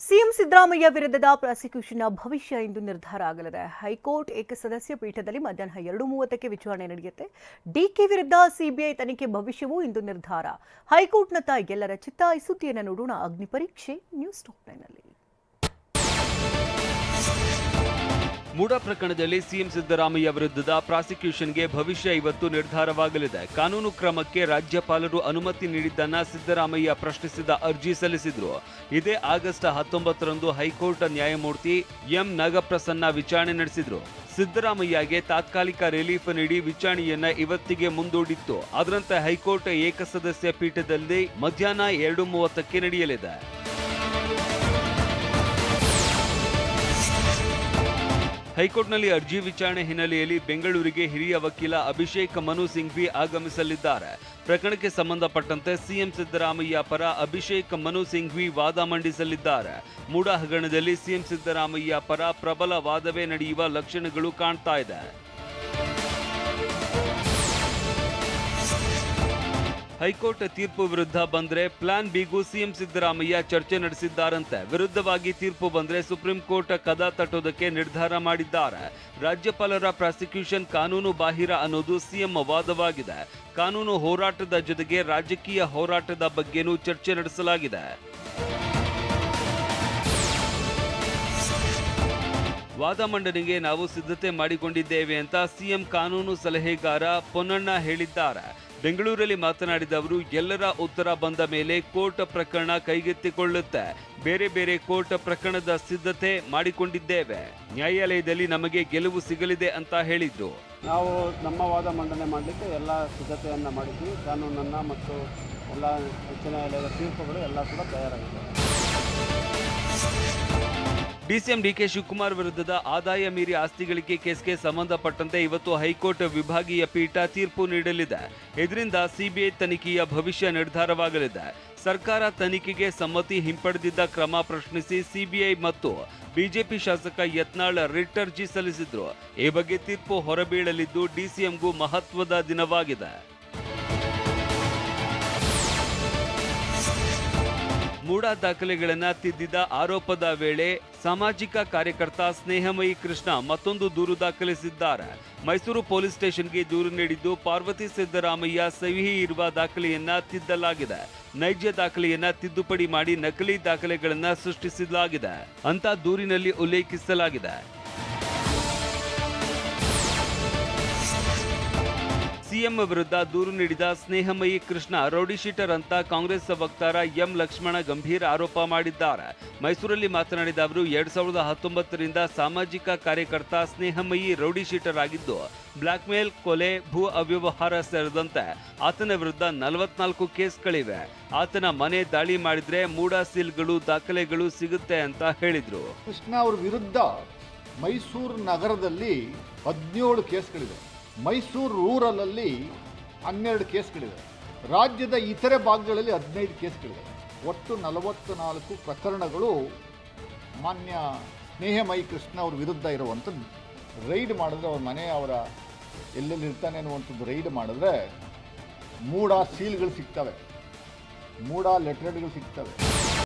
CM Siddaramaiah ವಿರುದ್ಧದ ಪ್ರಾಸಿಕ್ಯೂಷನ್ನ ಭವಿಷ್ಯ ಇಂದು ನಿರ್ಧಾರ ಆಗಲಿದೆ. ಹೈಕೋರ್ಟ್ ಏಕಸದಸ್ಯ ಪೀಠದಲ್ಲಿ ಮಧ್ಯಾಹ್ನ 2:30ಕ್ಕೆ ವಿಚಾರಣೆ ನಡೆಯುತ್ತೆ. ಡಿಕೆ ವಿರುದ್ಧ ಸಿಬಿಐ ತನಿಖೆ ಭವಿಷ್ಯವೂ ಇಂದು ನಿರ್ಧಾರ. ಹೈಕೋರ್ಟ್ನತ್ತ ಎಲ್ಲರ ಚಿತ್ತ. ಈ ಸುದ್ದಿಯನ್ನು ನೋಡೋಣ. ಅಗ್ನಿ ಪರೀಕ್ಷೆ ನ್ಯೂಸ್ ಟಾಪ್ 9ನಲ್ಲಿ. ಮೂಡಾ ಪ್ರಕರಣದಲ್ಲಿ ಸಿಎಂ ಸಿದ್ದರಾಮಯ್ಯ ವಿರುದ್ಧದ ಪ್ರಾಸಿಕ್ಯೂಷನ್ಗೆ ಭವಿಷ್ಯ ಇವತ್ತು ನಿರ್ಧಾರವಾಗಲಿದೆ. ಕಾನೂನು ಕ್ರಮಕ್ಕೆ ರಾಜ್ಯಪಾಲರು ಅನುಮತಿ ನೀಡಿದ್ದನ್ನ ಸಿದ್ದರಾಮಯ್ಯ ಪ್ರಶ್ನಿಸಿದ ಅರ್ಜಿ ಸಲ್ಲಿಸಿದ್ರು. ಇದೇ ಆಗಸ್ಟ್ 19ರಂದು ಹೈಕೋರ್ಟ್ ನ್ಯಾಯಮೂರ್ತಿ ಎಂ ನಾಗಪ್ರಸನ್ನ ವಿಚಾರಣೆ ನಡೆಸಿದ್ರು. ಸಿದ್ದರಾಮಯ್ಯಗೆ ತಾತ್ಕಾಲಿಕ ರಿಲೀಫ್ ನೀಡಿ ವಿಚಾರಣೆಯನ್ನ ಇವತ್ತಿಗೆ ಮುಂದೂಡಿತ್ತು. ಅದರಂತೆ ಹೈಕೋರ್ಟ್ ಏಕಸದಸ್ಯ ಪೀಠದಲ್ಲಿ ಮಧ್ಯಾಹ್ನ 2:30ಕ್ಕೆ ನಡೆಯಲಿದೆ. ಹೈಕೋರ್ಟ್ನಲ್ಲಿ ಅರ್ಜಿ ವಿಚಾರಣೆ ಹಿನ್ನೆಲೆಯಲ್ಲಿ ಬೆಂಗಳೂರಿಗೆ ಹಿರಿಯ ವಕೀಲ ಅಭಿಷೇಕ್ ಮನು ಸಿಂಘ್ವಿ ಆಗಮಿಸಲಿದ್ದಾರೆ. ಪ್ರಕರಣಕ್ಕೆ ಸಂಬಂಧಪಟ್ಟಂತೆ ಸಿಎಂ ಸಿದ್ದರಾಮಯ್ಯ ಪರ ಅಭಿಷೇಕ್ ಮನು ಸಿಂಘ್ವಿ ವಾದ ಮಂಡಿಸಲಿದ್ದಾರೆ. ಮೂಡಾ ಹಗರಣದಲ್ಲಿ ಸಿಎಂ ಸಿದ್ದರಾಮಯ್ಯ ಪರ ಪ್ರಬಲ ವಾದವೇ ನಡೆಯುವ ಲಕ್ಷಣಗಳು ಕಾಣ್ತಾ ಇದೆ. ಹೈಕೋರ್ಟ್ ತೀರ್ಪು ವಿರುದ್ಧ ಬಂದ್ರೆ ಪ್ಲಾನ್ ಬಿಗೂ ಸಿಎಂ ಸಿದ್ದರಾಮಯ್ಯ ಚರ್ಚೆ ನಡೆಸಿದ್ದಾರಂತೆ. ವಿರುದ್ಧವಾಗಿ ತೀರ್ಪು ಬಂದ್ರೆ ಸುಪ್ರೀಂ ಕೋರ್ಟ್ ಕದ ತಟ್ಟೋದಕ್ಕೆ ನಿರ್ಧಾರ ಮಾಡಿದ್ದಾರೆ. ರಾಜ್ಯಪಾಲರ ಪ್ರಾಸಿಕ್ಯೂಷನ್ ಕಾನೂನು ಬಾಹಿರ ಅನ್ನೋದು ಸಿಎಂ ವಾದವಾಗಿದೆ. ಕಾನೂನು ಹೋರಾಟದ ಜೊತೆಗೆ ರಾಜಕೀಯ ಹೋರಾಟದ ಬಗ್ಗೆನೂ ಚರ್ಚೆ ನಡೆಸಲಾಗಿದೆ. ವಾದ ಮಂಡನೆಗೆ ನಾವು ಸಿದ್ಧತೆ ಮಾಡಿಕೊಂಡಿದ್ದೇವೆ ಅಂತ ಸಿಎಂ ಕಾನೂನು ಸಲಹೆಗಾರ ಪೊನ್ನಣ್ಣ ಹೇಳಿದ್ದಾರೆ. ಬೆಂಗಳೂರಲ್ಲಿ ಮಾತನಾಡಿದ ಅವರು, ಎಲ್ಲರ ಉತ್ತರ ಬಂದ ಮೇಲೆ ಕೋರ್ಟ್ ಪ್ರಕರಣ ಕೈಗೆತ್ತಿಕೊಳ್ಳುತ್ತೆ. ಬೇರೆ ಬೇರೆ ಕೋರ್ಟ್ ಪ್ರಕರಣದ ಸಿದ್ಧತೆ ಮಾಡಿಕೊಂಡಿದ್ದೇವೆ. ನ್ಯಾಯಾಲಯದಲ್ಲಿ ನಮಗೆ ಗೆಲುವು ಸಿಗಲಿದೆ ಅಂತ ಹೇಳಿದ್ರು. ನಾವು ನಮ್ಮ ವಾದ ಮಂಡನೆ ಮಾಡಲಿಕ್ಕೆ ಎಲ್ಲ ಸಿದ್ಧತೆಯನ್ನು ಮಾಡಿದ್ವಿ. ಕಾನೂನನ್ನು ಮತ್ತು ಎಲ್ಲ ಉಚ್ಚ ನ್ಯಾಯಾಲಯದ ತೀರ್ಪುಗಳು ಎಲ್ಲ ಕೂಡ ತಯಾರಾಗಿದೆ. ಡಿಸಿಎಂ ಡಿಕೆ ಶಿವಕುಮಾರ್ ವಿರುದ್ಧದ ಆದಾಯ ಮೀರಿ ಆಸ್ತಿ ಗಳಿಕೆ ಕೇಸ್ಗೆ ಸಂಬಂಧಪಟ್ಟಂತೆ ಇವತ್ತು ಹೈಕೋರ್ಟ್ ವಿಭಾಗೀಯ ಪೀಠ ತೀರ್ಪು ನೀಡಲಿದೆ. ಇದರಿಂದ ಸಿಬಿಐ ತನಿಖೆಯ ಭವಿಷ್ಯ ನಿರ್ಧಾರವಾಗಲಿದೆ. ಸರ್ಕಾರ ತನಿಖೆಗೆ ಸಮ್ಮತಿ ಹಿಂಪಡೆದಿದ್ದ ಕ್ರಮ ಪ್ರಶ್ನಿಸಿ ಸಿಬಿಐ ಮತ್ತು ಬಿಜೆಪಿ ಶಾಸಕ ಯತ್ನಾಳ್ ರಿಟ್ ಅರ್ಜಿ ಸಲ್ಲಿಸಿದ್ರು. ಈ ಬಗ್ಗೆ ತೀರ್ಪು ಹೊರಬೀಳಲಿದ್ದು ಡಿಸಿಎಂಗೂ ಮಹತ್ವದ ದಿನವಾಗಿದೆ. ಮೂಡಾ ದಾಖಲೆಗಳನ್ನು ತಿದ್ದಿದ ಆರೋಪದ ವೇಳೆ ಸಾಮಾಜಿಕ ಕಾರ್ಯಕರ್ತ ಸ್ನೇಹಮಯಿ ಕೃಷ್ಣ ಮತ್ತೊಂದು ದೂರು ದಾಖಲಿಸಿದ್ದಾರೆ. ಮೈಸೂರು ಪೊಲೀಸ್ ಸ್ಟೇಷನ್ಗೆ ದೂರು ನೀಡಿದ್ದು, ಪಾರ್ವತಿ ಸಿದ್ದರಾಮಯ್ಯ ಸಹಿ ಇರುವ ದಾಖಲೆಯನ್ನ ತಿದ್ದಲಾಗಿದೆ. ನೈಜ ದಾಖಲೆಯನ್ನ ತಿದ್ದುಪಡಿ ಮಾಡಿ ನಕಲಿ ದಾಖಲೆಗಳನ್ನ ಸೃಷ್ಟಿಸಲಾಗಿದೆ ಅಂತ ದೂರಿನಲ್ಲಿ ಉಲ್ಲೇಖಿಸಲಾಗಿದೆ. ಸಿಎಂ ವಿರುದ್ಧ ದೂರು ನೀಡಿದ ಸ್ನೇಹಮಯಿ ಕೃಷ್ಣ ರೌಡಿಶೀಟರ್ ಅಂತ ಕಾಂಗ್ರೆಸ್ ವಕ್ತಾರ ಎಂ ಲಕ್ಷ್ಮಣ ಗಂಭೀರ ಆರೋಪ ಮಾಡಿದ್ದಾರೆ. ಮೈಸೂರಲ್ಲಿ ಮಾತನಾಡಿದ ಅವರು, 2019ರಿಂದ ಸಾಮಾಜಿಕ ಕಾರ್ಯಕರ್ತ ಸ್ನೇಹಮಯಿ ರೌಡಿಶೀಟರ್ ಆಗಿದ್ದು, ಬ್ಲಾಕ್ ಮೇಲ್, ಕೊಲೆ, ಭೂ ಅವ್ಯವಹಾರ ಸೇರಿದಂತೆ ಆತನ ವಿರುದ್ಧ 44 ಕೇಸ್ಗಳಿವೆ. ಆತನ ಮನೆ ದಾಳಿ ಮಾಡಿದ್ರೆ ಮೂಡಾ ಸೀಲ್ಗಳು ದಾಖಲೆಗಳು ಸಿಗುತ್ತೆ ಅಂತ ಹೇಳಿದ್ರು. ಕೃಷ್ಣ ಅವರ ವಿರುದ್ಧ ಮೈಸೂರು ನಗರದಲ್ಲಿ 17 ಕೇಸ್ಗಳಿವೆ. ಮೈಸೂರು ರೂರಲಲ್ಲಿ 12 ಕೇಸ್ಗಳಿವೆ. ರಾಜ್ಯದ ಇತರೆ ಭಾಗಗಳಲ್ಲಿ 15 ಕೇಸ್ಗಳಿವೆ. ಒಟ್ಟು 44 ಪ್ರಕರಣಗಳು ಮಾನ್ಯ ಸ್ನೇಹಮಯಿ ಕೃಷ್ಣ ಅವ್ರ ವಿರುದ್ಧ ಇರುವಂಥದ್ದು. ರೈಡ್ ಮಾಡಿದ್ರೆ ಅವ್ರ ಮನೆ, ಅವರ ಎಲ್ಲೆಲ್ಲಿ ಇರ್ತಾನೆ ಅನ್ನುವಂಥದ್ದು ರೈಡ್ ಮಾಡಿದ್ರೆ ಮೂಡಾ ಸೀಲ್ಗಳು ಸಿಗ್ತವೆ, ಮೂಡಾ ಲೆಟರ್ಗಳು ಸಿಗ್ತವೆ.